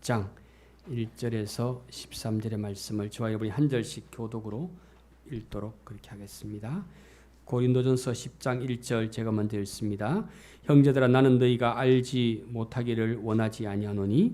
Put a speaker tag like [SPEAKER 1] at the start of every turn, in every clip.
[SPEAKER 1] 장 1절에서 13절의 말씀을 저와 여러분이 한 절씩 교독으로 읽도록 그렇게 하겠습니다. 고린도전서 10장 1절 제가 먼저 읽습니다. 형제들아 나는 너희가 알지 못하기를 원하지 아니하노니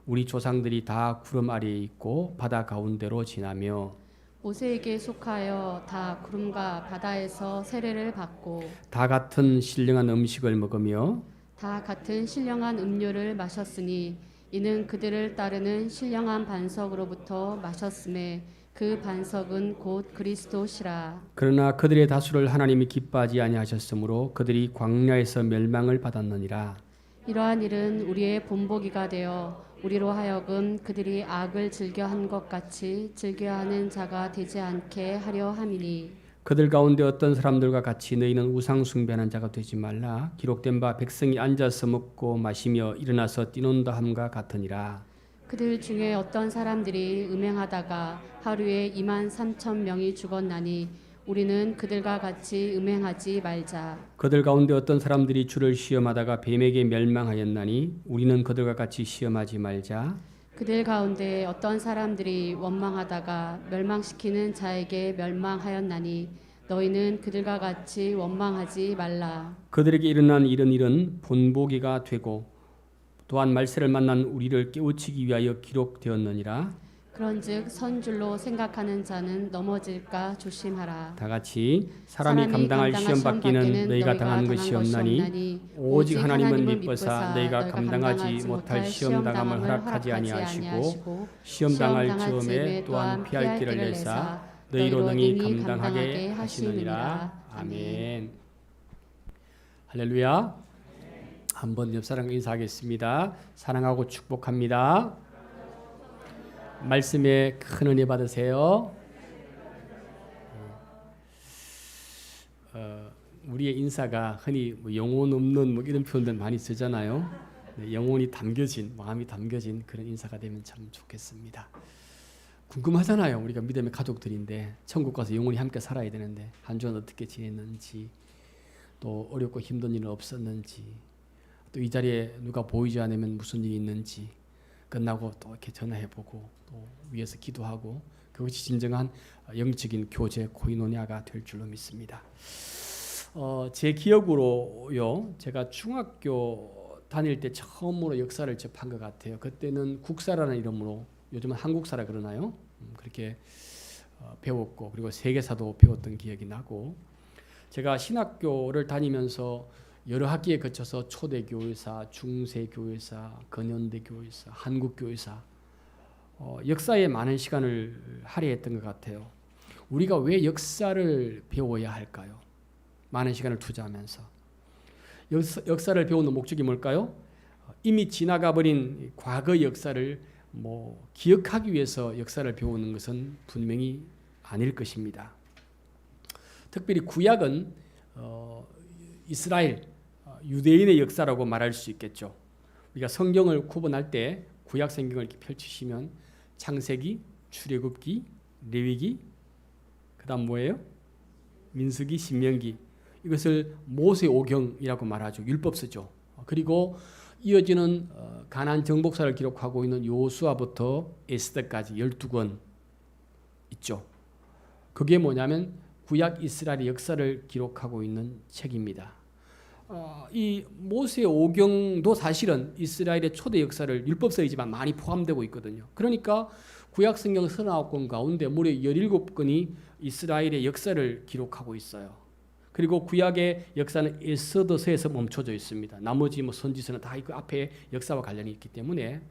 [SPEAKER 1] 우리 조상들이 다 구름 아래에 있고 바다 가운데로 지나며
[SPEAKER 2] 모세에게 속하여 다 구름과 바다에서 세례를 받고
[SPEAKER 1] 다 같은 신령한 음식을 먹으며
[SPEAKER 2] 다 같은 신령한 음료를 마셨으니 이는 그들을 따르는 신령한 반석으로부터 마셨음에 그 반석은 곧 그리스도시라.
[SPEAKER 1] 그러나 그들의 다수를 하나님이 기뻐하지 아니하셨으므로 그들이 광야에서 멸망을 받았느니라.
[SPEAKER 2] 이러한 일은 우리의 본보기가 되어 우리로 하여금 그들이 악을 즐겨한 것 같이 즐겨하는 자가 되지 않게 하려 함이니
[SPEAKER 1] 그들 가운데 어떤 사람들과 같이 너희는 우상 숭배하는 자가 되지 말라. 기록된 바 백성이 앉아서 먹고 마시며 일어나서 뛰논다 함과 같으니라.
[SPEAKER 2] 그들 중에 어떤 사람들이 음행하다가 하루에 23,000명이 죽었나니 우리는 그들과 같이 음행하지 말자.
[SPEAKER 1] 그들 가운데 어떤 사람들이 주를 시험하다가 뱀에게 멸망하였나니 우리는 그들과 같이 시험하지 말자.
[SPEAKER 2] 그들 가운데 어떤 사람들이 원망하다가 멸망시키는 자에게 멸망하였나니 너희는 그들과 같이 원망하지 말라.
[SPEAKER 1] 그들에게 일어난 이런 일은 본보기가 되고 또한 말세를 만난 우리를 깨우치기 위하여 기록되었느니라.
[SPEAKER 2] 그런즉 선줄로 생각하는 자는 넘어질까 조심하라.
[SPEAKER 1] 다 같이 사람이 감당할 시험 받기는 너희가 당한 것이 없나니 오직 하나님은 미쁘사 너희가 감당하지 못할 시험 당함을 허락하지 아니하시고 시험 당할 즈음에 또한 피할 길을 내사 너희로 능히 감당하게 하시느니라. 아멘. 할렐루야. 한번 옆 사람과 인사하겠습니다. 사랑하고 축복합니다. 말씀에 큰 은혜 받으세요. 우리의 인사가 흔히 영혼 없는 이런 표현들 많이 쓰잖아요. 영혼이 담겨진, 마음이 담겨진 그런 인사가 되면 참 좋겠습니다. 궁금하잖아요. 우리가 믿음의 가족들인데 천국 가서 영원히 함께 살아야 되는데 한 주는 어떻게 지냈는지, 또 어렵고 힘든 일은 없었는지, 또 이 자리에 누가 보이지 않으면 무슨 일이 있는지 끝나고 또 이렇게 전화해보고 또 위에서 기도하고 그것이 진정한 영적인 교제 코이노니아가 될 줄로 믿습니다. 제 기억으로요, 제가 중학교 다닐 때 처음으로 역사를 접한 것 같아요. 그때는 국사라는 이름으로 요즘은 한국사라 그러나요? 그렇게 배웠고 그리고 세계사도 배웠던 기억이 나고 제가 신학교를 다니면서 여러 학기에 거쳐서 초대교회사, 중세교회사, 근현대교회사, 한국교회사 역사에 많은 시간을 할애했던 것 같아요. 우리가 왜 역사를 배워야 할까요? 많은 시간을 투자하면서 역사를 배우는 목적이 뭘까요? 이미 지나가버린 과거 역사를 기억하기 위해서 역사를 배우는 것은 분명히 아닐 것입니다. 특별히 구약은 이스라엘 유대인의 역사라고 말할 수 있겠죠. 우리가 성경을 구분할 때 구약 성경을 이렇게 펼치시면 창세기, 출애굽기, 레위기, 그다음 뭐예요? 민수기, 신명기. 이것을 모세오경이라고 말하죠. 율법서죠. 그리고 이어지는 가나안 정복사를 기록하고 있는 여호수아부터 에스더까지 12권 있죠. 그게 뭐냐면 구약 이스라엘의 역사를 기록하고 있는 책입니다. 이 모세오경도 사실은 이스라엘의 초대 역사를 율법서이지만 많이 포함되고 있거든요. 그러니까 구약 성경 39권 가운데 무려 17권이 이스라엘의 역사를 기록하고 있어요. 그리고 구약의 역사는 에스더서에서 멈춰져 있습니다. 나머지 선지서는 다 그 앞에 역사와 관련이 있기 때문에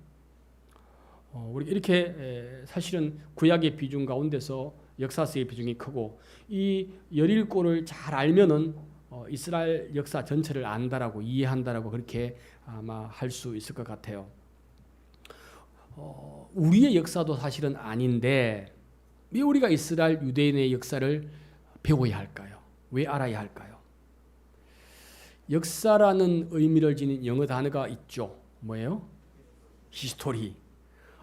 [SPEAKER 1] 우리 이렇게 사실은 구약의 비중 가운데서 역사서의 비중이 크고 이 17권을 잘 알면은 이스라엘 역사 전체를 안다라고 이해한다라고 그렇게 아마 할 수 있을 것 같아요. 우리의 역사도 사실은 아닌데 왜 우리가 이스라엘 유대인의 역사를 배워야 할까요? 왜 알아야 할까요? 역사라는 의미를 지닌 영어 단어가 있죠. 뭐예요? 히스토리.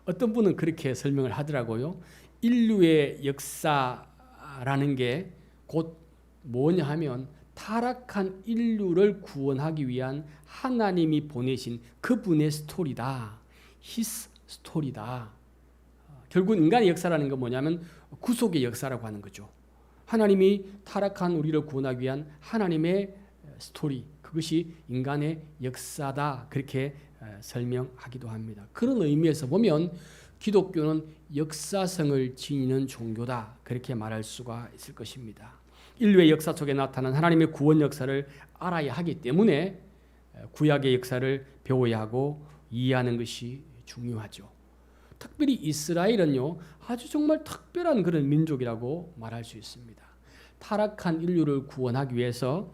[SPEAKER 1] 어떤 분은 그렇게 설명을 하더라고요. 인류의 역사라는 게 곧 뭐냐 하면 타락한 인류를 구원하기 위한 하나님이 보내신 그분의 스토리다. His 스토리다. 결국 인간의 역사라는 건 뭐냐면 구속의 역사라고 하는 거죠. 하나님이 타락한 우리를 구원하기 위한 하나님의 스토리, 그것이 인간의 역사다. 그렇게 설명하기도 합니다. 그런 의미에서 보면 기독교는 역사성을 지니는 종교다. 그렇게 말할 수가 있을 것입니다. 인류의 역사 속에 나타난 하나님의 구원 역사를 알아야 하기 때문에 구약의 역사를 배워야 하고 이해하는 것이 중요하죠. 특별히 이스라엘은요, 아주 정말 특별한 그런 민족이라고 말할 수 있습니다. 타락한 인류를 구원하기 위해서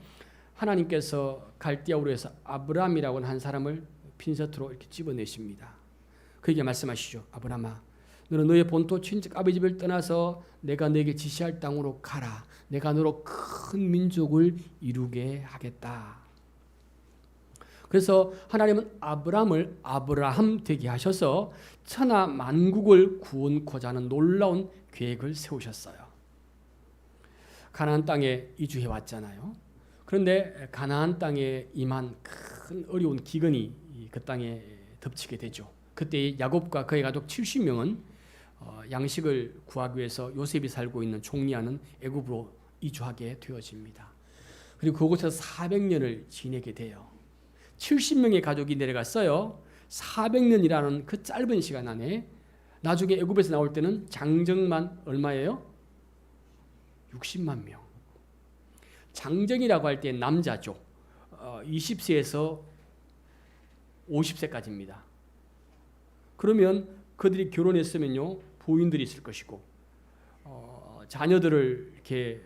[SPEAKER 1] 하나님께서 갈대아우르에서 아브라함이라고 하는 한 사람을 핀셋으로 이렇게 집어내십니다. 그에게 말씀하시죠. 아브라함아, 너는 너의 본토 친척 아버지 집을 떠나서 내가 너에게 지시할 땅으로 가라. 내가 너로 큰 민족을 이루게 하겠다. 그래서 하나님은 아브라함을 아브라함 되게 하셔서 천하 만국을 구원코자 하는 놀라운 계획을 세우셨어요. 가나안 땅에 이주해 왔잖아요. 그런데 가나안 땅에 임한 큰 어려운 기근이 그 땅에 덮치게 되죠. 그때 야곱과 그의 가족 70명은 양식을 구하기 위해서 요셉이 살고 있는 총리하는 애굽으로 이주하게 되어집니다. 그리고 그곳에서 400년을 지내게 돼요. 70명의 가족이 내려갔어요. 400년이라는 그 짧은 시간 안에 나중에 애굽에서 나올 때는 장정만 얼마예요? 60만 명. 장정이라고 할 때 남자죠. 20세에서 50세까지입니다. 그러면 그들이 결혼했으면요, 부인들이 있을 것이고, 자녀들을 이렇게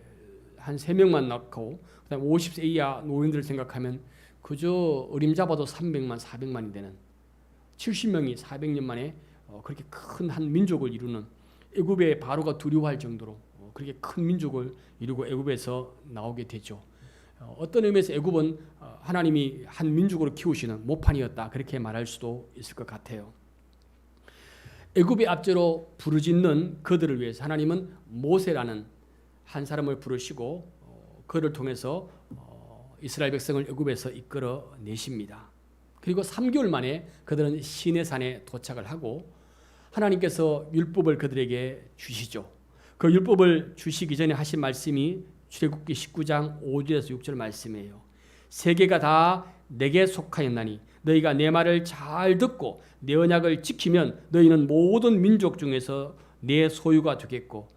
[SPEAKER 1] 한 3명만 낳고, 그다음 50세 이하 노인들을 생각하면 그저 어림잡아도 300만, 400만이 되는 70명이 400년 만에 그렇게 큰 한 민족을 이루는, 애굽의 바로가 두려워할 정도로 그렇게 큰 민족을 이루고 애굽에서 나오게 되죠. 어떤 의미에서 애굽은 하나님이 한 민족으로 키우시는 모판이었다, 그렇게 말할 수도 있을 것 같아요. 애굽의 압제로 부르짖는 그들을 위해서 하나님은 모세라는 한 사람을 부르시고 그를 통해서 이스라엘 백성을 애굽에서 이끌어 내십니다. 그리고 3개월 만에 그들은 시내산에 도착을 하고 하나님께서 율법을 그들에게 주시죠. 그 율법을 주시기 전에 하신 말씀이 출애굽기 19장 5절에서 6절 말씀이에요. 세계가 다 내게 속하였나니 너희가 내 말을 잘 듣고 내 언약을 지키면 너희는 모든 민족 중에서 내 소유가 되겠고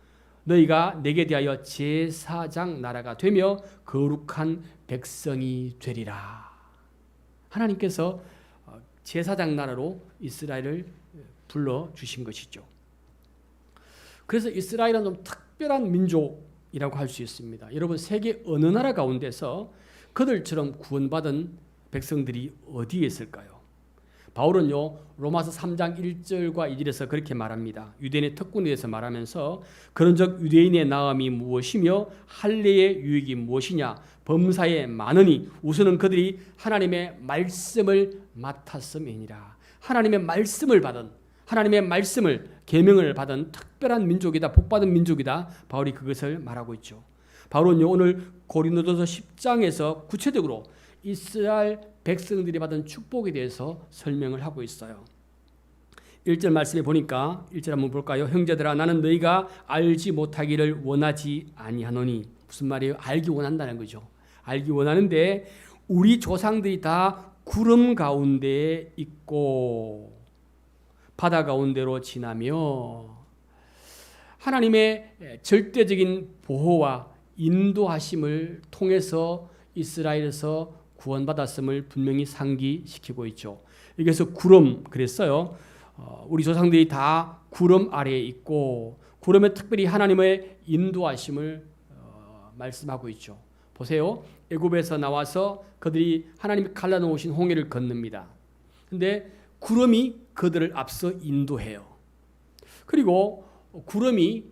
[SPEAKER 1] 너희가 내게 대하여 제사장 나라가 되며 거룩한 백성이 되리라. 하나님께서 제사장 나라로 이스라엘을 불러주신 것이죠. 그래서 이스라엘은 좀 특별한 민족이라고 할 수 있습니다. 여러분, 세계 어느 나라 가운데서 그들처럼 구원받은 백성들이 어디에 있을까요? 바울은요, 로마서 3장 1절과 2절에서 그렇게 말합니다. 유대인의 특권에 대해서 말하면서 그런즉 유대인의 나음이 무엇이며 할례의 유익이 무엇이냐, 범사에 많으니 우선은 그들이 하나님의 말씀을 맡았음이니라. 하나님의 말씀을 받은, 하나님의 말씀을 계명을 받은 특별한 민족이다, 복받은 민족이다. 바울이 그것을 말하고 있죠. 바울은요, 오늘 고린도전서 10장에서 구체적으로 이스라엘 백성들이 받은 축복에 대해서 설명을 하고 있어요. 1절 말씀에 보니까 1절 한번 볼까요? 형제들아, 나는 너희가 알지 못하기를 원하지 아니하노니. 무슨 말이에요? 알기 원한다는 거죠. 알기 원하는데 우리 조상들이 다 구름 가운데에 있고 바다 가운데로 지나며 하나님의 절대적인 보호와 인도하심을 통해서 이스라엘에서 구원받았음을 분명히 상기시키고 있죠. 여기서 구름 그랬어요. 우리 조상들이 다 구름 아래에 있고 구름에 특별히 하나님의 인도하심을 말씀하고 있죠. 보세요. 애굽에서 나와서 그들이 하나님이 갈라놓으신 홍해를 건넙니다. 그런데 구름이 그들을 앞서 인도해요. 그리고 구름이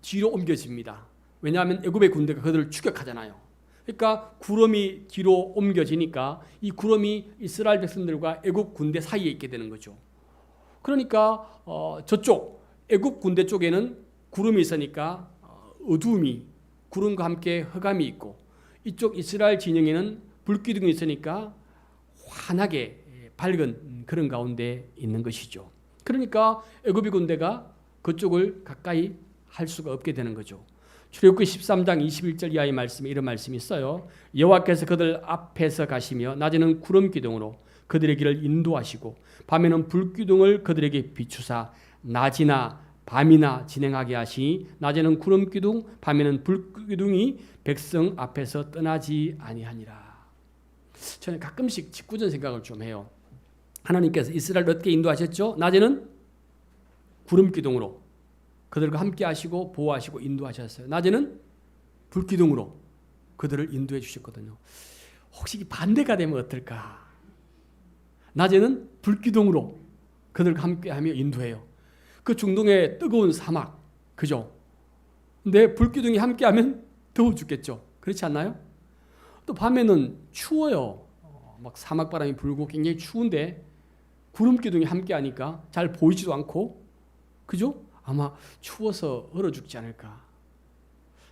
[SPEAKER 1] 뒤로 옮겨집니다. 왜냐하면 애굽의 군대가 그들을 추격하잖아요. 그러니까 구름이 뒤로 옮겨지니까 이 구름이 이스라엘 백성들과 애굽 군대 사이에 있게 되는 거죠. 그러니까 저쪽 애굽 군대 쪽에는 구름이 있으니까 어두움이 구름과 함께 흑암이 있고 이쪽 이스라엘 진영에는 불기둥이 있으니까 환하게 밝은 그런 가운데 있는 것이죠. 그러니까 애굽의 군대가 그쪽을 가까이 할 수가 없게 되는 거죠. 출애굽기 13장 21절 이하의 말씀에 이런 말씀이 있어요. 여호와께서 그들 앞에서 가시며 낮에는 구름 기둥으로 그들의 길을 인도하시고 밤에는 불 기둥을 그들에게 비추사 낮이나 밤이나 진행하게 하시니 낮에는 구름 기둥 밤에는 불 기둥이 백성 앞에서 떠나지 아니하니라. 저는 가끔씩 직구전 생각을 좀 해요. 하나님께서 이스라엘을 어떻게 인도하셨죠? 낮에는 구름 기둥으로 그들과 함께 하시고 보호하시고 인도하셨어요. 낮에는 불 기둥으로 그들을 인도해 주셨거든요. 혹시 반대가 되면 어떨까? 낮에는 불 기둥으로 그들과 함께 하며 인도해요. 그 중동의 뜨거운 사막, 그죠? 근데 불 기둥이 함께 하면 더워 죽겠죠. 그렇지 않나요? 또 밤에는 추워요. 막 사막 바람이 불고 굉장히 추운데 구름 기둥이 함께 하니까 잘 보이지도 않고, 그죠? 아마 추워서 얼어 죽지 않을까.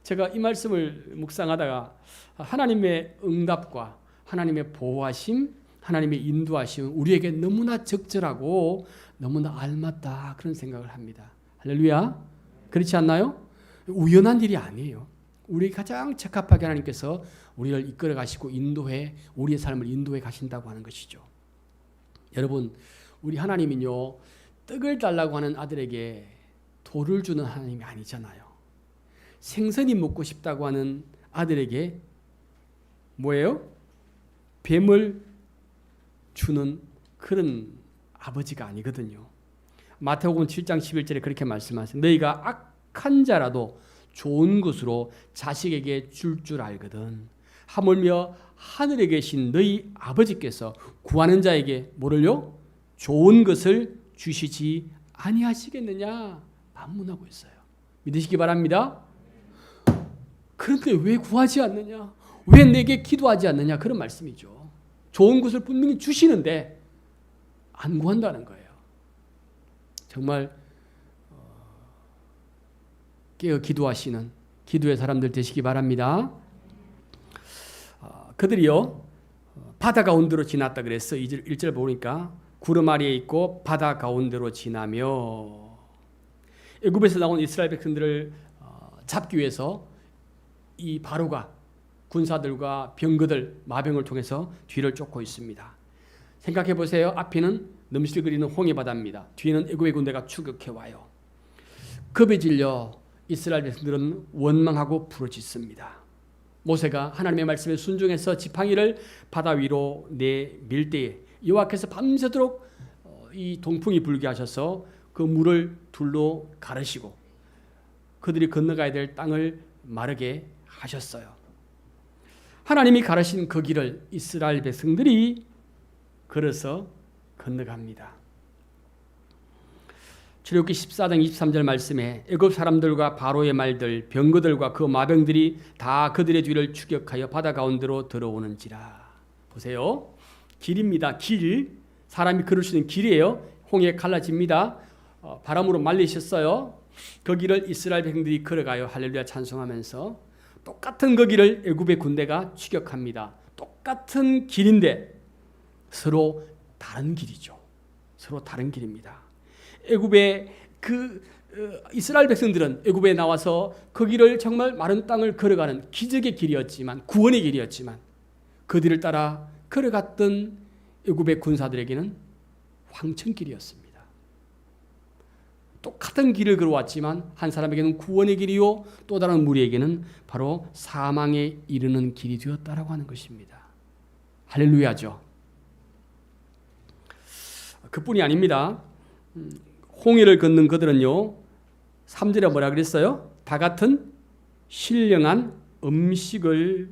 [SPEAKER 1] 제가 이 말씀을 묵상하다가 하나님의 응답과 하나님의 보호하심, 하나님의 인도하심 우리에게 너무나 적절하고 너무나 알맞다 그런 생각을 합니다. 할렐루야. 그렇지 않나요? 우연한 일이 아니에요. 우리 가장 적합하게 하나님께서 우리를 이끌어 가시고 인도해 우리의 삶을 인도해 가신다고 하는 것이죠. 여러분, 우리 하나님은요 떡을 달라고 하는 아들에게 돌을 주는 하나님이 아니잖아요. 생선이 먹고 싶다고 하는 아들에게 뭐예요? 뱀을 주는 그런 아버지가 아니거든요. 마태복음 7장 11절에 그렇게 말씀하세요. 너희가 악한 자라도 좋은 것으로 자식에게 줄 알거든. 하물며 하늘에 계신 너희 아버지께서 구하는 자에게 뭐를요? 좋은 것을 주시지 아니하시겠느냐? 반문하고 있어요. 믿으시기 바랍니다. 그런데 왜 구하지 않느냐? 왜 내게 기도하지 않느냐? 그런 말씀이죠. 좋은 것을 분명히 주시는데 안 구한다는 거예요. 정말 깨어 기도하시는 기도의 사람들 되시기 바랍니다. 그들이요 바다 가운데로 지났다 그랬어. 1절 보니까 구름 아래에 있고 바다 가운데로 지나며 애굽에서 나온 이스라엘 백성들을 잡기 위해서 이 바로가 군사들과 병거들 마병을 통해서 뒤를 쫓고 있습니다. 생각해 보세요. 앞에는 넘실 그리는 홍해 바다입니다. 뒤에는 애굽의 군대가 추격해 와요. 겁에 질려 이스라엘 백성들은 원망하고 부르짖습니다. 모세가 하나님의 말씀에 순종해서 지팡이를 바다 위로 내밀 때에 여호와께서 밤새도록 이 동풍이 불게 하셔서 그 물을 둘로 가르시고 그들이 건너가야 될 땅을 마르게 하셨어요. 하나님이 가르신 그 길을 이스라엘 백성들이 걸어서 건너갑니다. 출애굽기 14장 23절 말씀에 애굽 사람들과 바로의 말들 병거들과 그 마병들이 다 그들의 뒤를 추격하여 바다 가운데로 들어오는지라. 보세요. 길입니다. 길. 사람이 걸을 수 있는 길이에요. 홍해 갈라집니다. 바람으로 말리셨어요. 그 길을 이스라엘 백성들이 걸어가요. 할렐루야 찬송하면서 똑같은 그 길을 애굽의 군대가 추격합니다. 똑같은 길인데 서로 다른 길이죠. 서로 다른 길입니다. 애굽의 이스라엘 백성들은 애굽에 나와서 그 길을 정말 마른 땅을 걸어가는 기적의 길이었지만 구원의 길이었지만 그들을 따라 걸어갔던 애굽의 군사들에게는 황천길이었습니다. 똑같은 길을 걸어왔지만 한 사람에게는 구원의 길이요 또 다른 무리에게는 바로 사망에 이르는 길이 되었다라고 하는 것입니다. 할렐루야죠. 그뿐이 아닙니다. 홍해를 걷는 그들은요 3절에 뭐라 그랬어요? 다 같은 신령한 음식을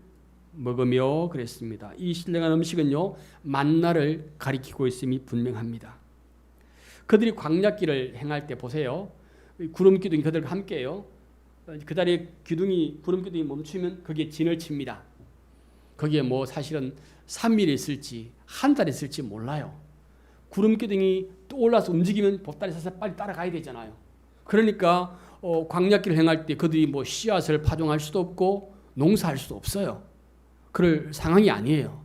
[SPEAKER 1] 먹으며 그랬습니다. 이 신령한 음식은요 만나를 가리키고 있음이 분명합니다. 그들이 광야길을 행할 때 보세요. 구름 기둥이 그들과 함께해요. 그 자리에 구름 기둥이 멈추면 거기에 진을 칩니다. 거기에 뭐 사실은 3일 있을지 한 달 있을지 몰라요. 구름 기둥이 떠올라서 움직이면 보따리 사서 빨리 따라가야 되잖아요. 그러니까 광야길을 행할 때 그들이 뭐 씨앗을 파종할 수도 없고 농사할 수도 없어요. 그럴 상황이 아니에요.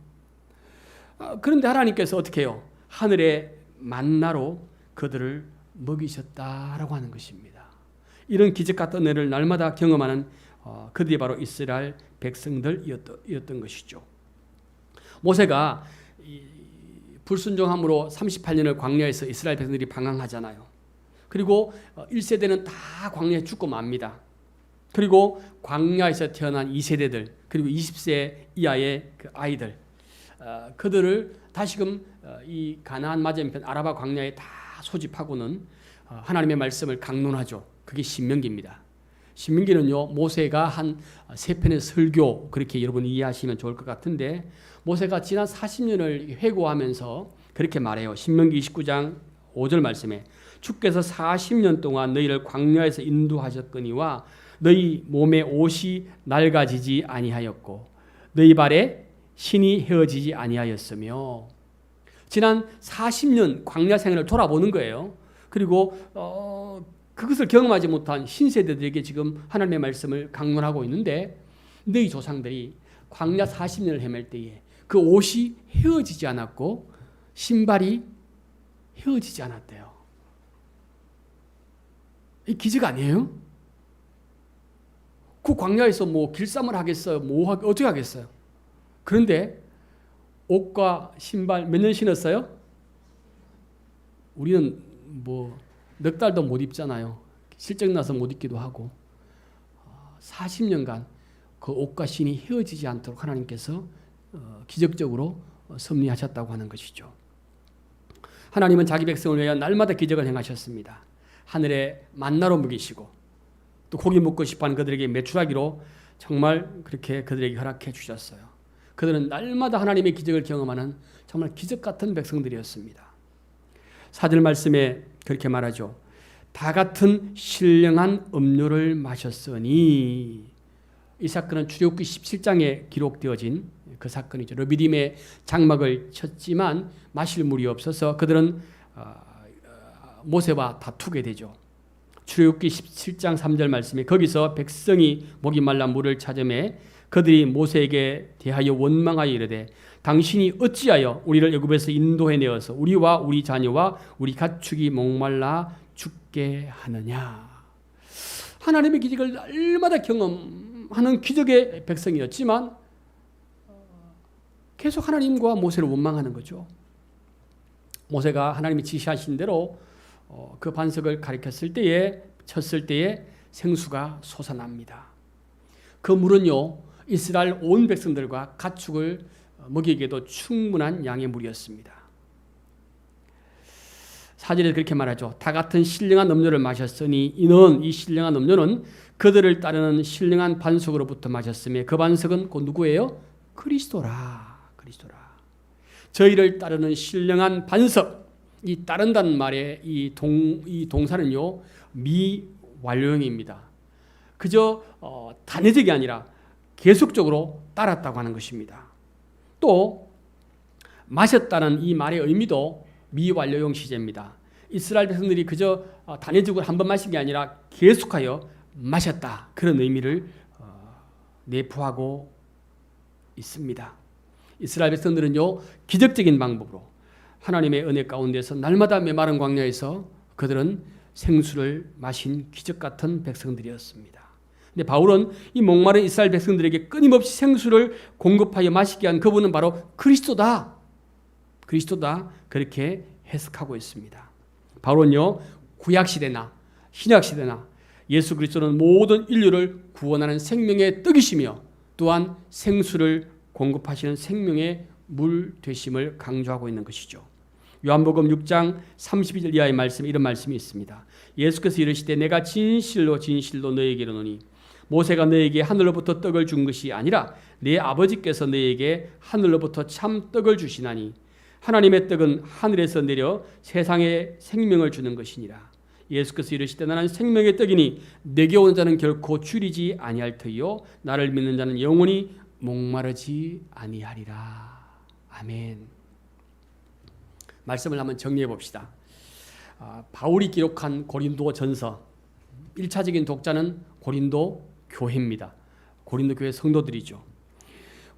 [SPEAKER 1] 그런데 하나님께서 어떻게 해요? 하늘의 만나로 그들을 먹이셨다라고 하는 것입니다. 이런 기적 같은 은혜를 날마다 경험하는 그들이 바로 이스라엘 백성들이었던 것이죠. 모세가 불순종함으로 38년을 광야에서 이스라엘 백성들이 방황하잖아요. 그리고 1세대는 다 광야에 죽고 맙니다. 그리고 광야에서 태어난 2세대들 그리고 20세 이하의 그 아이들 그들을 다시금 이 가나안 맞은편 아라바 광야에 다 소집하고는 하나님의 말씀을 강론하죠. 그게 신명기입니다. 신명기는요 모세가 한 3편의 설교 그렇게 여러분 이해하시면 좋을 것 같은데 모세가 지난 40년을 회고하면서 그렇게 말해요. 신명기 29장 5절 말씀에 주께서 40년 동안 너희를 광야에서 인도하셨거니와 너희 몸의 옷이 낡아지지 아니하였고 너희 발에 신이 헤어지지 아니하였으며 지난 40년 광야 생활을 돌아보는 거예요. 그리고 그것을 경험하지 못한 신세대들에게 지금 하나님의 말씀을 강론하고 있는데 너희 조상들이 광야 40년을 헤맬 때에 그 옷이 헤어지지 않았고 신발이 헤어지지 않았대요. 이 기적 아니에요? 그 광야에서 뭐 길쌈을 하겠어요? 어떻게 하겠어요? 그런데 옷과 신발 몇 년 신었어요? 우리는 뭐 넉 달도 못 입잖아요. 실적 나서 못 입기도 하고 40년간 그 옷과 신이 헤어지지 않도록 하나님께서 기적적으로 섭리하셨다고 하는 것이죠. 하나님은 자기 백성을 위하여 날마다 기적을 행하셨습니다. 하늘에 만나로 먹이시고 또 고기 먹고 싶어하는 그들에게 메추라기로 정말 그렇게 그들에게 허락해 주셨어요. 그들은 날마다 하나님의 기적을 경험하는 정말 기적 같은 백성들이었습니다. 4절 말씀에 그렇게 말하죠. 다 같은 신령한 음료를 마셨으니 이 사건은 출애굽기 17장에 기록되어진 그 사건이죠. 르비딤의 장막을 쳤지만 마실 물이 없어서 그들은 모세와 다투게 되죠. 출애굽기 17장 3절 말씀에 거기서 백성이 목이 말라 물을 찾으매 그들이 모세에게 대하여 원망하여 이르되 당신이 어찌하여 우리를 애굽에서 인도해 내어서 우리와 우리 자녀와 우리 가축이 목말라 죽게 하느냐. 하나님의 기적을 날마다 경험하는 기적의 백성이었지만 계속 하나님과 모세를 원망하는 거죠. 모세가 하나님이 지시하신 대로 그 반석을 가리켰을 때에 쳤을 때에 생수가 솟아납니다. 그 물은요 이스라엘 온 백성들과 가축을 먹이기에도 충분한 양의 물이었습니다. 4절에 그렇게 말하죠. 다 같은 신령한 음료를 마셨으니 이는 이 신령한 음료는 그들을 따르는 신령한 반석으로부터 마셨으며 그 반석은 곧 누구예요? 그리스도라. 저희를 따르는 신령한 반석. 이 따른다는 말의 이 동사는요 미완료형입니다. 그저 단회적이 아니라 계속적으로 따랐다고 하는 것입니다. 또 마셨다는 이 말의 의미도 미완료형 시제입니다. 이스라엘 백성들이 그저 단회적으로 한 번 마신 게 아니라 계속하여 마셨다. 그런 의미를 내포하고 있습니다. 이스라엘 백성들은요 기적적인 방법으로 하나님의 은혜 가운데서 날마다 메마른 광야에서 그들은 생수를 마신 기적 같은 백성들이었습니다. 근데 바울은 이 목마른 이스라엘 백성들에게 끊임없이 생수를 공급하여 마시게 한 그분은 바로 그리스도다. 그렇게 해석하고 있습니다. 바울은요 구약시대나 신약시대나 예수 그리스도는 모든 인류를 구원하는 생명의 떡이시며 또한 생수를 공급하시는 생명의 물 되심을 강조하고 있는 것이죠. 요한복음 6장 32절 이하의 말씀에 이런 말씀이 있습니다. 예수께서 이르시되 내가 진실로 너희에게 이르노니 모세가 너희에게 하늘로부터 떡을 준 것이 아니라 내 아버지께서 너희에게 하늘로부터 참 떡을 주시나니 하나님의 떡은 하늘에서 내려 세상에 생명을 주는 것이니라. 예수께서 이르시되 나는 생명의 떡이니 내게 오는 자는 결코 줄이지 아니할 터이요 나를 믿는 자는 영원히 목마르지 아니하리라. 아멘. 말씀을 한번 정리해 봅시다. 바울이 기록한 고린도 전서 1차적인 독자는 고린도 교회입니다. 고린도 교회 성도들이죠.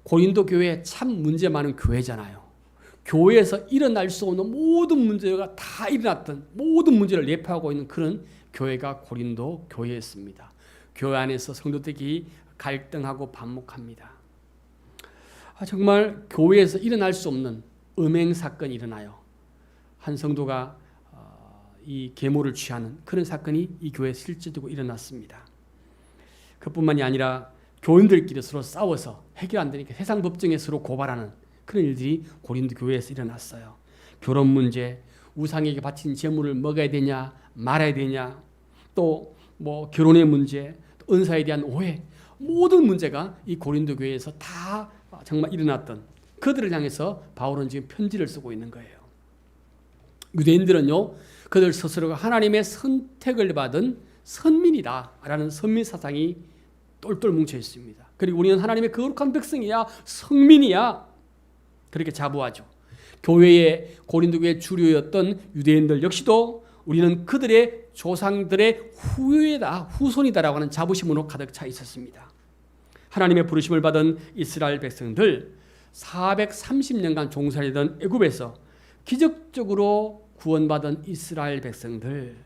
[SPEAKER 1] 고린도 교회 참 문제 많은 교회잖아요. 교회에서 일어날 수 없는 모든 문제가 다 일어났던 모든 문제를 예표하고 있는 그런 교회가 고린도 교회였습니다. 교회 안에서 성도들이 갈등하고 반목합니다. 정말 교회에서 일어날 수 없는 음행 사건이 일어나요. 한 성도가 이 계모를 취하는 그런 사건이 이 교회에 실제적으로 일어났습니다. 그뿐만이 아니라 교인들끼리 서로 싸워서 해결 안 되니까 세상 법정에 서로 고발하는 그런 일들이 고린도 교회에서 일어났어요. 결혼 문제, 우상에게 바친 제물을 먹어야 되냐 말아야 되냐, 또 뭐 결혼의 문제, 또 은사에 대한 오해, 모든 문제가 이 고린도 교회에서 다 정말 일어났던, 그들을 향해서 바울은 지금 편지를 쓰고 있는 거예요. 유대인들은요, 그들 스스로가 하나님의 선택을 받은 선민이다라는 선민 사상이 똘똘 뭉쳐 있습니다. 그리고 우리는 하나님의 거룩한 백성이야, 성민이야, 그렇게 자부하죠. 교회의 고린도 교회 주류였던 유대인들 역시도 우리는 그들의 조상들의 후손이다라고 하는 자부심으로 가득 차 있었습니다. 하나님의 부르심을 받은 이스라엘 백성들, 430년간 종살이던 애굽에서 기적적으로 구원받은 이스라엘 백성들,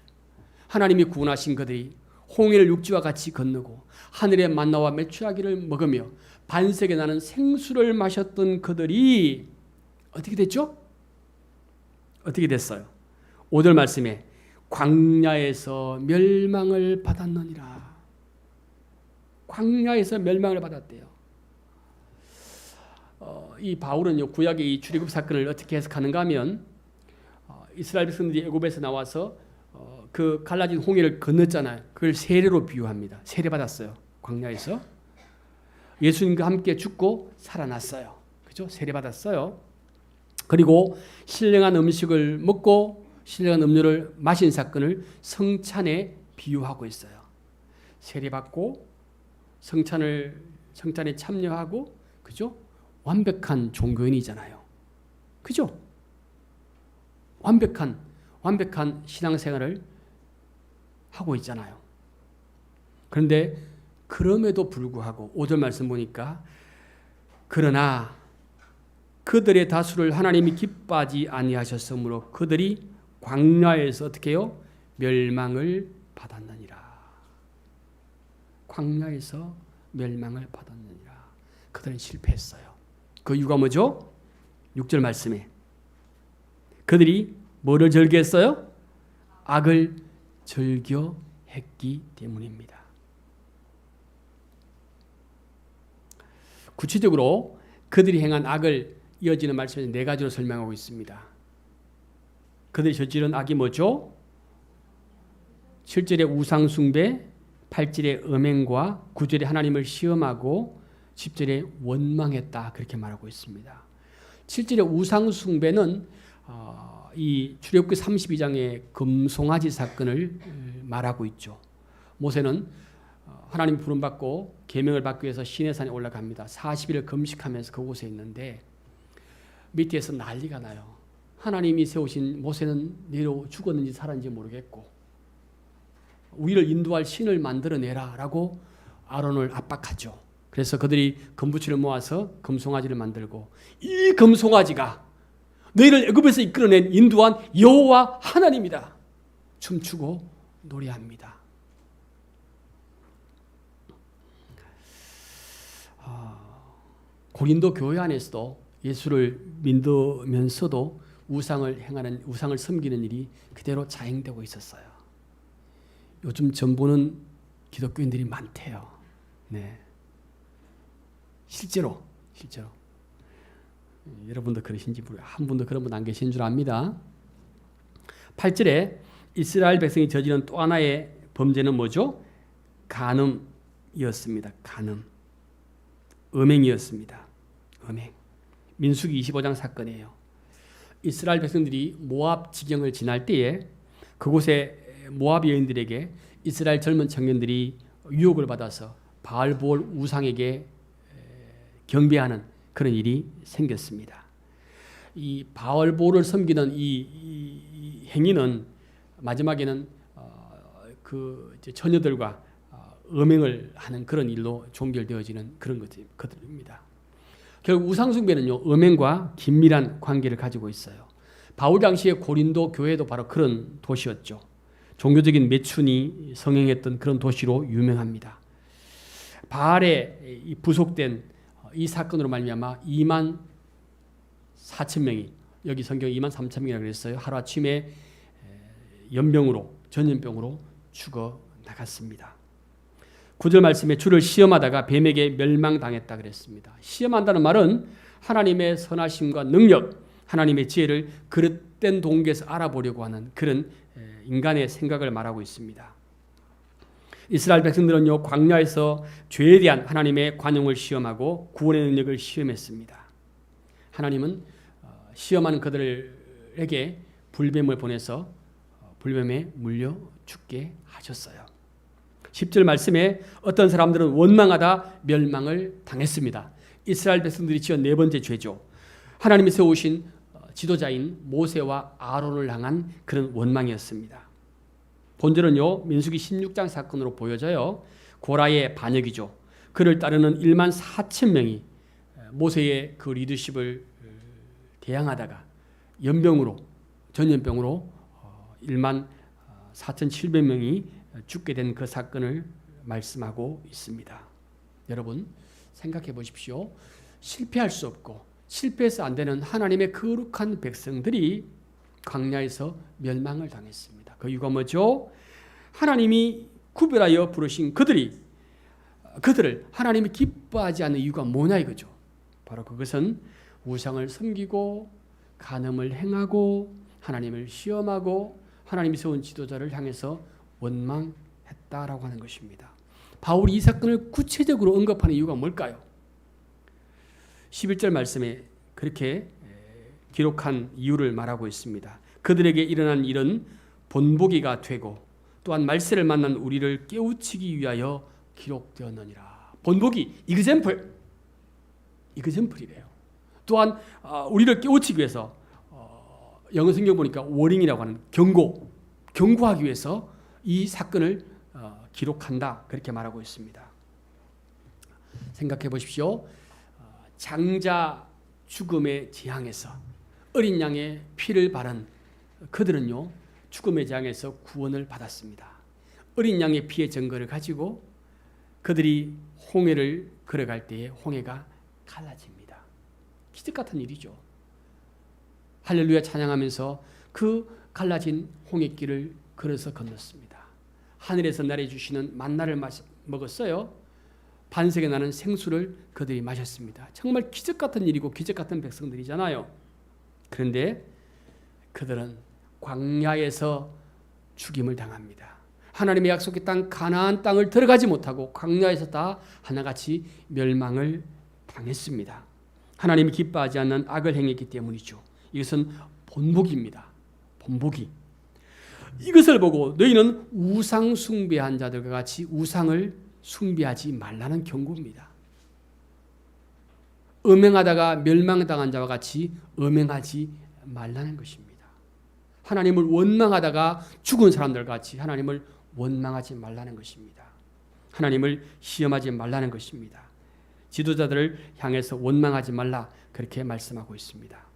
[SPEAKER 1] 하나님이 구원하신 그들이 홍해를 육지와 같이 건너고 하늘의 만나와 메추라기를 먹으며 반석에 나는 생수를 마셨던 그들이 어떻게 됐죠? 어떻게 됐어요? 5절 말씀에 광야에서 멸망을 받았느니라. 광야에서 멸망을 받았대요. 이 바울은요, 구약의 이 출애굽 사건을 어떻게 해석하는가 하면, 이스라엘 백성들이 애굽에서 나와서 그 갈라진 홍해를 건넜잖아요. 그걸 세례로 비유합니다. 세례 받았어요. 광야에서 예수님과 함께 죽고 살아났어요. 그죠? 세례 받았어요. 그리고 신령한 음식을 먹고 신령한 음료를 마신 사건을 성찬에 비유하고 있어요. 세례 받고 성찬에 참여하고, 그죠? 완벽한 종교인이잖아요. 그죠? 완벽한 신앙생활을 하고 있잖아요. 그런데 그럼에도 불구하고 5절 말씀 보니까, 그러나 그들의 다수를 하나님이 기뻐하지 아니하셨으므로 그들이 광야에서 어떻게 해요? 멸망을 받았느니라. 광야에서 멸망을 받았느니라. 그들은 실패했어요. 그 이유가 뭐죠? 6절 말씀에 그들이 뭐를 절개했어요? 악을 절교했기 때문입니다. 구체적으로 그들이 행한 악을 이어지는 말씀에서 4가지로 설명하고 있습니다. 그들이 저지른 악이 뭐죠? 7절에 우상숭배, 8절에 음행과 9절에 하나님을 시험하고 10절에 원망했다, 그렇게 말하고 있습니다. 7절에 우상숭배는 이 출애굽기 32장의 금송아지 사건을 말하고 있죠. 모세는 하나님 부름받고 계명을 받기 위해서 시내산에 올라갑니다. 40일을 금식하면서 그곳에 있는데 밑에서 난리가 나요. 하나님이 세우신 모세는 내로 죽었는지 살았는지 모르겠고 우리를 인도할 신을 만들어내라 라고 아론을 압박하죠. 그래서 그들이 금부치를 모아서 금송아지를 만들고, 이 금송아지가 너희를 애굽에서 이끌어낸 인도한 여호와 하나님이다, 춤추고 노래합니다. 고린도 교회 안에서도 예수를 믿으면서도 우상을 섬기는 일이 그대로 자행되고 있었어요. 요즘 전보는 기독교인들이 많대요. 네. 실제로 여러분도 그러신지 모르겠어요. 한 분도 그런 분 안 계신 줄 압니다. 8절에 이스라엘 백성이 저지른 또 하나의 범죄는 뭐죠? 간음이었습니다. 간음. 음행이었습니다. 음행. 민수기 25장 사건이에요. 이스라엘 백성들이 모압 지경을 지날 때에 그곳에 모압 여인들에게 이스라엘 젊은 청년들이 유혹을 받아서 바알보올 우상에게 경배하는 그런 일이 생겼습니다. 이 바알보올을 섬기는 이 행위는 마지막에는 그 처녀들과 음행을 하는 그런 일로 종결되어지는 그런 것들입니다. 결국 우상숭배는요, 음행과 긴밀한 관계를 가지고 있어요. 바울 당시의 고린도 교회도 바로 그런 도시였죠. 종교적인 매춘이 성행했던 그런 도시로 유명합니다. 바알에 부속된 이 사건으로 말미암아 2만 4천 명이, 여기 성경 2만 3천 명이라고 그랬어요. 하루아침에 연병으로, 전염병으로 죽어 나갔습니다. 9절 말씀에 주를 시험하다가 뱀에게 멸망당했다 그랬습니다. 시험한다는 말은 하나님의 선하심과 능력, 하나님의 지혜를 그릇된 동기에서 알아보려고 하는 그런 인간의 생각을 말하고 있습니다. 이스라엘 백성들은요, 광야에서 죄에 대한 하나님의 관용을 시험하고 구원의 능력을 시험했습니다. 하나님은 시험하는 그들에게 불뱀을 보내서 불뱀에 물려 죽게 하셨어요. 10절 말씀에 어떤 사람들은 원망하다 멸망을 당했습니다. 이스라엘 백성들이 지은 네 번째 죄죠. 하나님이 세우신 지도자인 모세와 아론을 향한 그런 원망이었습니다. 본절은요, 민수기 16장 사건으로 보여져요. 고라의 반역이죠. 그를 따르는 1만 4천 명이 모세의 그 리더십을 대항하다가 전염병으로 1만 4,700명이 죽게 된 그 사건을 말씀하고 있습니다. 여러분 생각해 보십시오. 실패할 수 없고 실패해서 안 되는 하나님의 거룩한 백성들이 광야에서 멸망을 당했습니다. 그 이유가 뭐죠? 하나님이 구별하여 부르신 그들을 하나님이 기뻐하지 않는 이유가 뭐냐 이거죠. 바로 그것은 우상을 섬기고 간음을 행하고 하나님을 시험하고 하나님이 세운 지도자를 향해서 원망했다라고 하는 것입니다. 바울이 이 사건을 구체적으로 언급하는 이유가 뭘까요? 11절 말씀에 그렇게 기록한 이유를 말하고 있습니다. 그들에게 일어난 일은 본보기가 되고 또한 말세를 만난 우리를 깨우치기 위하여 기록되었느니라. 본보기, 이그젠플이래요. 또한 우리를 깨우치기 위해서 영어 성경 보니까 워닝이라고 하는 경고하기 위해서 이 사건을 기록한다 그렇게 말하고 있습니다. 생각해 보십시오. 장자 죽음의 재앙에서 어린 양의 피를 바른 그들은요, 죽음의 재앙에서 구원을 받았습니다. 어린 양의 피의 증거를 가지고 그들이 홍해를 걸어갈 때에 홍해가 갈라집니다. 기적 같은 일이죠. 할렐루야 찬양하면서 그 갈라진 홍해길을 걸어서 건넜습니다. 하늘에서 내려주시는 만나를 먹었어요. 반석에 나는 생수를 그들이 마셨습니다. 정말 기적 같은 일이고 기적 같은 백성들이잖아요. 그런데 그들은 광야에서 죽임을 당합니다. 하나님의 약속의 땅 가나안 땅을 들어가지 못하고 광야에서 다 하나같이 멸망을 당했습니다. 하나님이 기뻐하지 않는 악을 행했기 때문이죠. 이것은 본보기입니다. 본보기. 이것을 보고 너희는 우상 숭배한 자들과 같이 우상을 숭배하지 말라는 경고입니다. 음행하다가 멸망당한 자와 같이 음행하지 말라는 것입니다. 하나님을 원망하다가 죽은 사람들과 같이 하나님을 원망하지 말라는 것입니다. 하나님을 시험하지 말라는 것입니다. 지도자들을 향해서 원망하지 말라 그렇게 말씀하고 있습니다.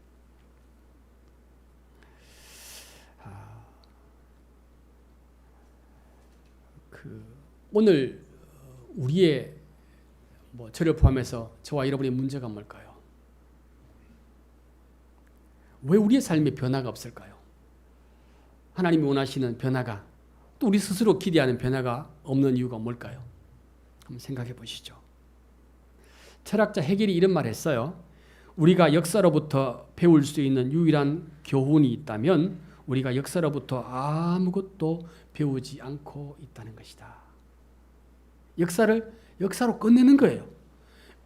[SPEAKER 1] 오늘 우리의 저를 포함해서 저와 여러분의 문제가 뭘까요? 왜 우리의 삶에 변화가 없을까요? 하나님이 원하시는 변화가, 또 우리 스스로 기대하는 변화가 없는 이유가 뭘까요? 한번 생각해 보시죠. 철학자 헤겔이 이런 말을 했어요. 우리가 역사로부터 배울 수 있는 유일한 교훈이 있다면 우리가 역사로부터 아무것도 배우지 않고 있다는 것이다. 역사로 끝내는 거예요.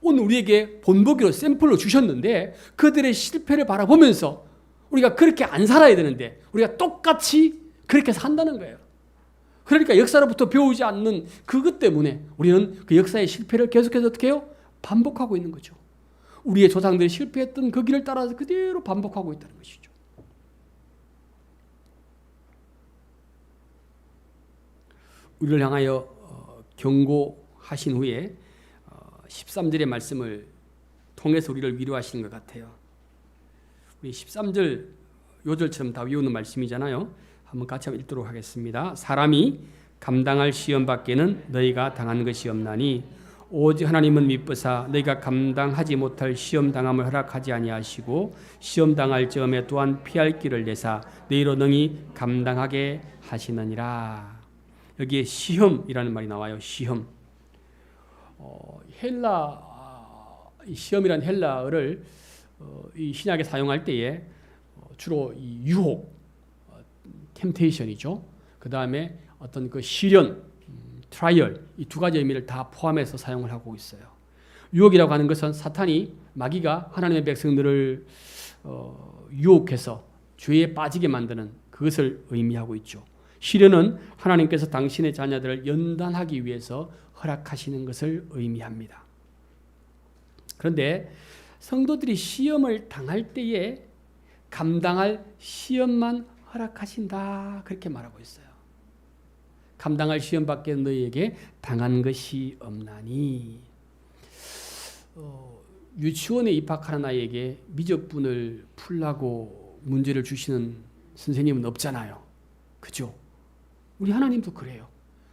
[SPEAKER 1] 오늘 우리에게 본보기로 샘플로 주셨는데 그들의 실패를 바라보면서 우리가 그렇게 안 살아야 되는데 우리가 똑같이 그렇게 산다는 거예요. 그러니까 역사로부터 배우지 않는 그것 때문에 우리는 그 역사의 실패를 계속해서 어떻게 해요? 반복하고 있는 거죠. 우리의 조상들이 실패했던 그 길을 따라서 그대로 반복하고 있다는 것이죠. 우리를 향하여 경고하신 후에 13절의 말씀을 통해서 우리를 위로하시는 것 같아요. 우리 13절 요절처럼 다 외우는 말씀이잖아요. 한번 같이 한번 읽도록 하겠습니다. 사람이 감당할 시험 밖에는 너희가 당한 것이 없나니 오직 하나님은 미쁘사 너희가 감당하지 못할 시험 당함을 허락하지 아니하시고 시험 당할 점에 또한 피할 길을 내사 너희로 능히 감당하게 하시느니라. 여기에 시험이라는 말이 나와요. 시험. 시험이라는 헬라어를 이 신약에 사용할 때에 주로 이 유혹, 템테이션이죠. 그 다음에 어떤 그 시련, 트라이얼, 이 두 가지 의미를 다 포함해서 사용을 하고 있어요. 유혹이라고 하는 것은 사탄이, 마귀가 하나님의 백성들을 유혹해서 죄에 빠지게 만드는 그것을 의미하고 있죠. 시련은 하나님께서 당신의 자녀들을 연단하기 위해서 허락하시는 것을 의미합니다. 그런데 성도들이 시험을 당할 때에 감당할 시험만 허락하신다, 그렇게 말하고 있어요. 감당할 시험밖에 너희에게 당한 것이 없나니. 유치원에 입학하는 아이에게 미적분을 풀라고 문제를 주시는 선생님은 없잖아요. 그죠? 우리 하나님도 그래요.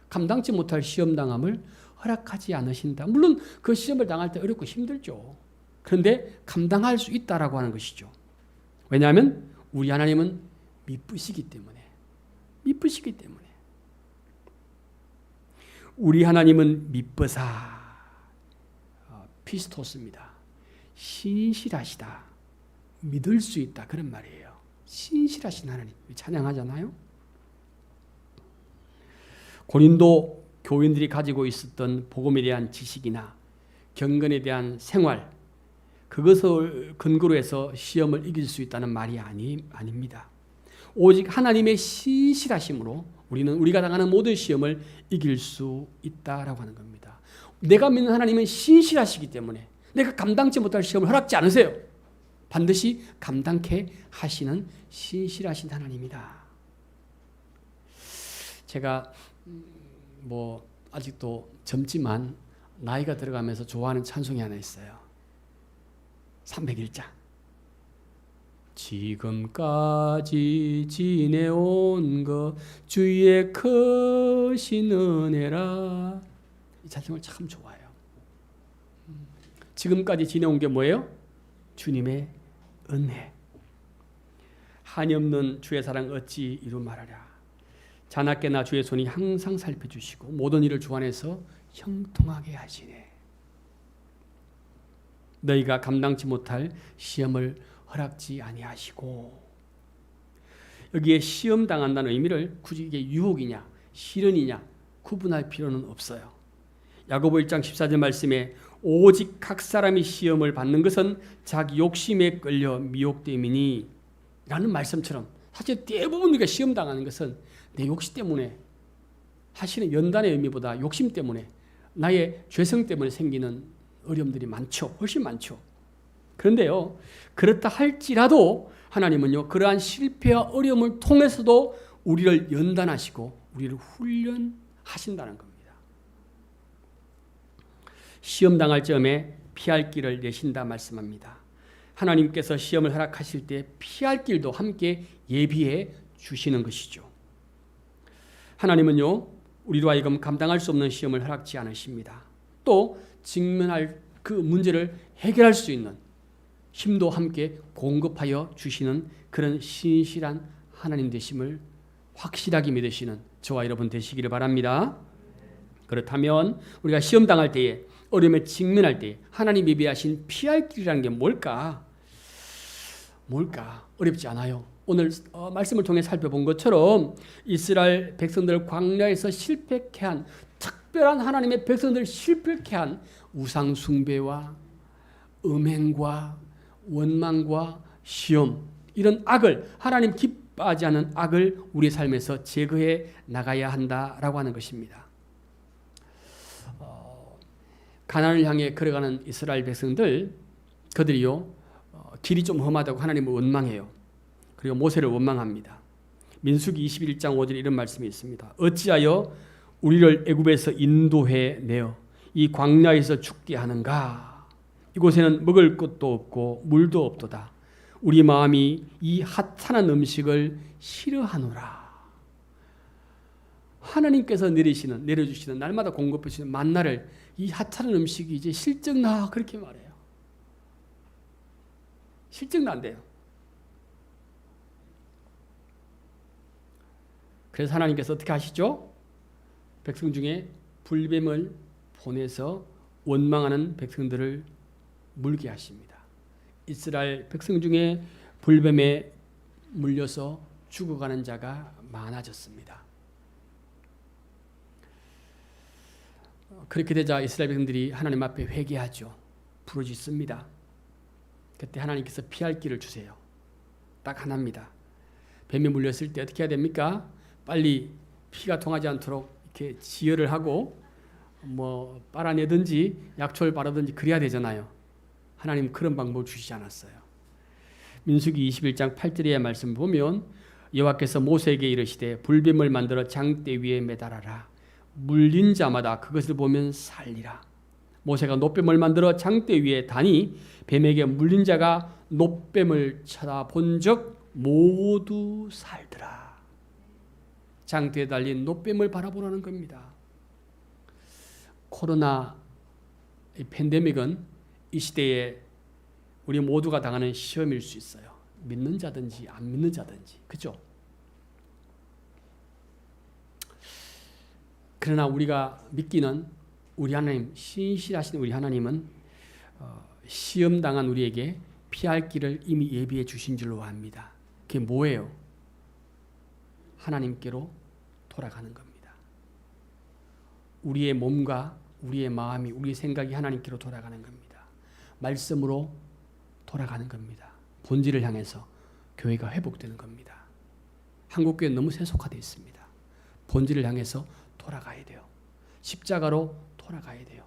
[SPEAKER 1] 감당치 못할 시험 당함을 허락하지 않으신다. 물론 그 시험을 당할 때 어렵고 힘들죠. 그런데 감당할 수 있다라고 하는 것이죠. 왜냐하면 우리 하나님은 미쁘시기 때문에. 미쁘시기 때문에. 우리 하나님은 미쁘사, 피스토스입니다. 신실하시다. 믿을 수 있다. 그런 말이에요. 신실하신 하나님. 찬양하잖아요. 고린도 교인들이 가지고 있었던 복음에 대한 지식이나 경건에 대한 생활, 그것을 근거로 해서 시험을 이길 수 있다는 말이 아닙니다. 오직 하나님의 신실하심으로 우리가 당하는 모든 시험을 이길 수 있다라고 하는 겁니다. 내가 믿는 하나님은 신실하시기 때문에 내가 감당치 못할 시험을 허락지 않으세요. 반드시 감당케 하시는 신실하신 하나님이다. 제가 아직도 젊지만 나이가 들어가면서 좋아하는 찬송이 하나 있어요. 301장. 지금까지 지내온 것 주의 크신 은혜라. 이 찬송을 참 좋아해요. 지금까지 지내온 게 뭐예요? 주님의 은혜. 한이 없는 주의 사랑 어찌 이루 말하랴. 자나깨나 주의 손이 항상 살펴주시고 모든 일을 주 안에서 형통하게 하시네. 너희가 감당치 못할 시험을 허락지 아니하시고. 여기에 시험 당한다는 의미를 굳이 이게 유혹이냐 시련이냐 구분할 필요는 없어요. 야고보 1장 14절 말씀에 오직 각 사람이 시험을 받는 것은 자기 욕심에 끌려 미혹됨이니 라는 말씀처럼 사실 대부분 우리가 시험 당하는 것은 내 욕심 때문에, 사실은 연단의 의미보다 욕심 때문에, 나의 죄성 때문에 생기는 어려움들이 많죠. 훨씬 많죠. 그런데요, 그렇다 할지라도 하나님은요, 그러한 실패와 어려움을 통해서도 우리를 연단하시고 우리를 훈련하신다는 겁니다. 시험 당할 점에 피할 길을 내신다 말씀합니다. 하나님께서 시험을 허락하실 때 피할 길도 함께 예비해 주시는 것이죠. 하나님은요, 우리로 하여금 감당할 수 없는 시험을 허락지 않으십니다. 또 직면할 그 문제를 해결할 수 있는 힘도 함께 공급하여 주시는 그런 신실한 하나님 되심을 확실하게 믿으시는 저와 여러분 되시기를 바랍니다. 그렇다면 우리가 시험 당할 때에, 어려움에 직면할 때에 하나님 예비하신 피할 길이라는 게 뭘까? 어렵지 않아요. 오늘 말씀을 통해 살펴본 것처럼 이스라엘 백성들을 광야에서 실패케 한, 특별한 하나님의 백성들을 실패케 한 우상 숭배와 음행과 원망과 시험, 이런 악을, 하나님 기뻐하지 않는 악을 우리의 삶에서 제거해 나가야 한다라고 하는 것입니다. 가나안을 향해 걸어가는 이스라엘 백성들, 그들이요 길이 좀 험하다고 하나님을 원망해요. 그리고 모세를 원망합니다. 민수기 21장 5절에 이런 말씀이 있습니다. 어찌하여 우리를 애굽에서 인도해 내어 이 광야에서 죽게 하는가? 이곳에는 먹을 것도 없고 물도 없도다. 우리 마음이 이 하찮은 음식을 싫어하노라. 하나님께서 내려주시는 날마다 공급해 주시는 만나를 이 하찮은 음식이 이제 실증나 그렇게 말해요. 실증난대요. 그래서 하나님께서 어떻게 하시죠? 백성 중에 불뱀을 보내서 원망하는 백성들을 물게 하십니다. 이스라엘 백성 중에 불뱀에 물려서 죽어가는 자가 많아졌습니다. 그렇게 되자 이스라엘 백성들이 하나님 앞에 회개하죠. 부르짖습니다. 그때 하나님께서 피할 길을 주세요. 딱 하나입니다. 뱀에 물렸을 때 어떻게 해야 됩니까? 빨리 피가 통하지 않도록 이렇게 지혈을 하고 뭐 빨아내든지 약초를 바르든지 그래야 되잖아요. 하나님 그런 방법을 주시지 않았어요. 민수기 21장 8절의 말씀 보면 여호와께서 모세에게 이르시되 불뱀을 만들어 장대 위에 매달아라. 물린 자마다 그것을 보면 살리라. 모세가 놋뱀을 만들어 장대 위에 다니 뱀에게 물린 자가 놋뱀을 쳐다본 적 모두 살더라. 장대에 달린 놋뱀을 바라보라는 겁니다. 코로나 팬데믹은 이 시대에 우리 모두가 당하는 시험일 수 있어요. 믿는 자든지 안 믿는 자든지. 그렇죠? 그러나 우리가 믿기는 우리 하나님, 신실하신 우리 하나님은 시험당한 우리에게 피할 길을 이미 예비해 주신 줄로 압니다. 그게 뭐예요? 하나님께로 돌아가는 겁니다. 우리의 몸과 우리의 마음이, 우리의 생각이 하나님께로 돌아가는 겁니다. 말씀으로 돌아가는 겁니다. 본질을 향해서 교회가 회복되는 겁니다. 한국교회는 너무 세속화되어 있습니다. 본질을 향해서 돌아가야 돼요. 십자가로 돌아가야 돼요.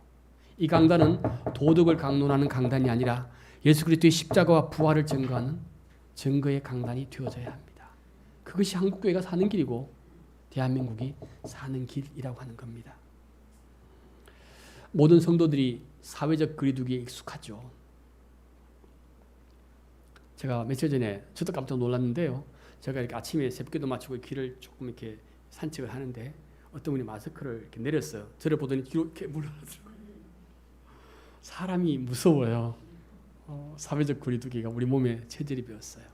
[SPEAKER 1] 이 강단은 도덕을 강론하는 강단이 아니라 예수 그리스도의 십자가와 부활을 증거하는 증거의 강단이 되어져야 합니다. 그것이 한국교회가 사는 길이고 대한민국이 사는 길이라고 하는 겁니다. 모든 성도들이 사회적 거리두기에 익숙하죠. 제가 며칠 전에 저도 깜짝 놀랐는데요. 제가 이렇게 아침에 새벽기도 마치고 길을 조금 이렇게 산책을 하는데 어떤 분이 마스크를 이렇게 내렸어요. 저를 보더니 뒤로 이렇게 물러나더라고요. 사람이 무서워요. 사회적 거리두기가 우리 몸에 체질이 되었어요.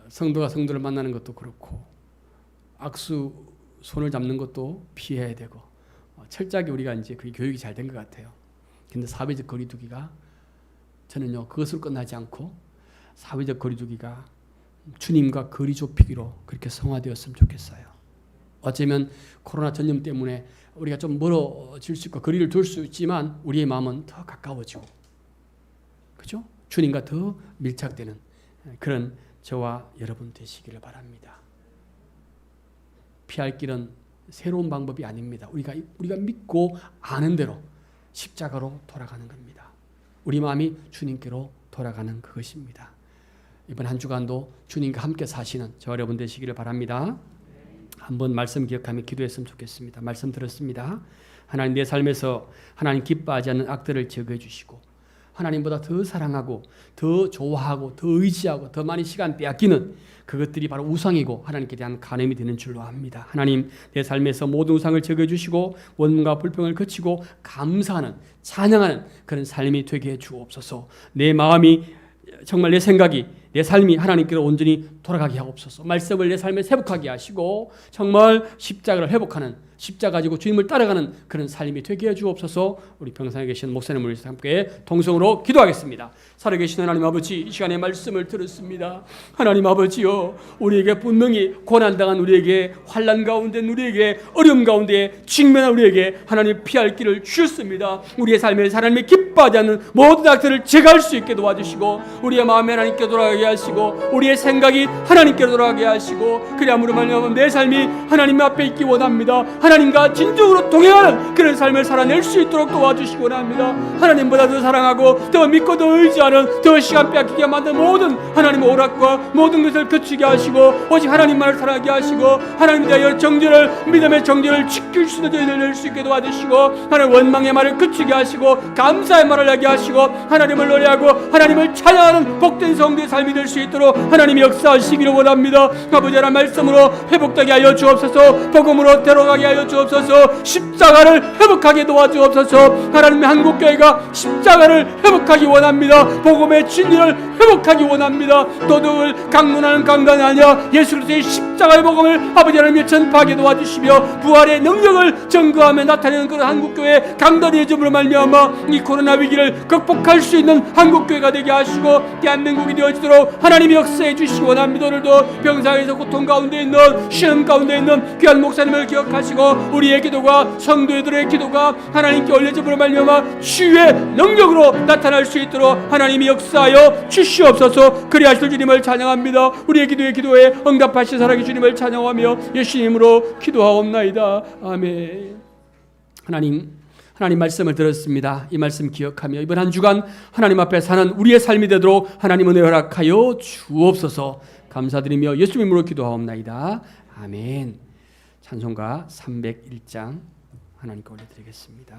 [SPEAKER 1] 성도가 성도를 만나는 것도 그렇고 악수 손을 잡는 것도 피해야 되고 철저하게 우리가 이제 그게 교육이 잘 된 것 같아요. 근데 사회적 거리두기가 저는요 그것으로 끝나지 않고 사회적 거리두기가 주님과 거리 좁히기로 그렇게 성화되었으면 좋겠어요. 어쩌면 코로나 전염 때문에 우리가 좀 멀어질 수 있고 거리를 둘 수 있지만 우리의 마음은 더 가까워지고 그죠? 주님과 더 밀착되는 그런 저와 여러분 되시기를 바랍니다. 피할 길은 새로운 방법이 아닙니다. 우리가 믿고 아는 대로 십자가로 돌아가는 겁니다. 우리 마음이 주님께로 돌아가는 그것입니다. 이번 한 주간도 주님과 함께 사시는 저 여러분 되시기를 바랍니다. 한번 말씀 기억하며 기도했으면 좋겠습니다. 말씀 들었습니다. 하나님 내 삶에서 하나님 기뻐하지 않는 악들을 제거해 주시고 하나님보다 더 사랑하고 더 좋아하고 더 의지하고 더 많이 시간 빼앗기는 그것들이 바로 우상이고 하나님께 대한 간음이 되는 줄로 압니다. 하나님 내 삶에서 모든 우상을 제거해 주시고 원망과 불평을 그치고 감사하는 찬양하는 그런 삶이 되게 해 주옵소서. 내 마음이 정말 내 생각이 내 삶이 하나님께로 온전히 돌아가게 하옵소서. 말씀을 내 삶에 회복하게 하시고 정말 십자가를 회복하는 십자가 가지고 주님을 따라가는 그런 삶이 되게 해 주옵소서. 우리 평상에 계신 목사님을 위해서 함께 동성으로 기도하겠습니다. 살아계신 하나님 아버지 이 시간에 말씀을 들었습니다. 하나님 아버지요 우리에게 분명히 고난당한 우리에게 환난 가운데 우리에게 어려움 가운데 직면한 우리에게 하나님 피할 길을 주셨습니다. 우리의 삶에 하나님이 기뻐하지 않는 모든 악들을 제거할 수 있게 도와주시고 우리의 마음이 하나님께 돌아가게 하시고 우리의 생각이 하나님께로 돌아가게 하시고 그리함으로 말미암아 내 삶이 하나님 앞에 있기 원합니다. 하나님과 진정으로 동행하는 그런 삶을 살아낼 수 있도록 도와주시기 원합니다. 하나님보다 더 사랑하고 더 믿고 더 의지하는, 더 시간 뺏기게 만든 모든 하나님의 오락과 모든 것을 그치게 하시고 오직 하나님만을 사랑하게 하시고 하나님에 대하여 정죄를, 믿음의 정죄를 지킬 수 있는 저희들 낼 수 있게 도와주시고 하나님 원망의 말을 그치게 하시고 감사의 말을 하게 하시고 하나님을 노래하고 하나님을 찬양하는 복된 성도의 삶이 될 수 있도록 하나님이 역사하시기를 원합니다. 아버지, 하나님 말씀으로 회복되게 하여 주옵소서. 복음으로 데려가게 하여 주옵소서. 십자가를 회복하게 도와주옵소서. 하나님의 한국교회가 십자가를 회복하기 원합니다. 복음의 진리를 회복하기 원합니다. 도덕을 강론하는 강단이 아니라 예수 그리스도의 십자가의 복음을 아버지 하나님의 전파하게 도와주시며 부활의 능력을 증거하며 나타내는 그런 한국교회 강단의 점으로 말미암아 이 코로나 위기를 극복할 수 있는 한국교회가 되게 하시고 대한민국이 되어지도록 하나님이 역사해 주시기 원합니다. 오늘도 병상에서 고통 가운데 있는, 시험 가운데 있는 귀한 목사님을 기억하시고 우리의 기도가, 성도들의 기도가 하나님께 올려짐으로 말미암아 치유의 능력으로 나타날 수 있도록 하나님이 역사하여 주시옵소서. 그리하실 주님을 찬양합니다. 우리의 기도에 응답하신 사랑의 주님을 찬양하며 예수님으로 기도하옵나이다. 아멘. 하나님 말씀을 들었습니다. 이 말씀 기억하며 이번 한 주간 하나님 앞에 사는 우리의 삶이 되도록 하나님 은혜 허락하여 주옵소서. 감사드리며 예수 이름으로 기도하옵나이다. 아멘. 찬송가 301장 하나님께 올려드리겠습니다.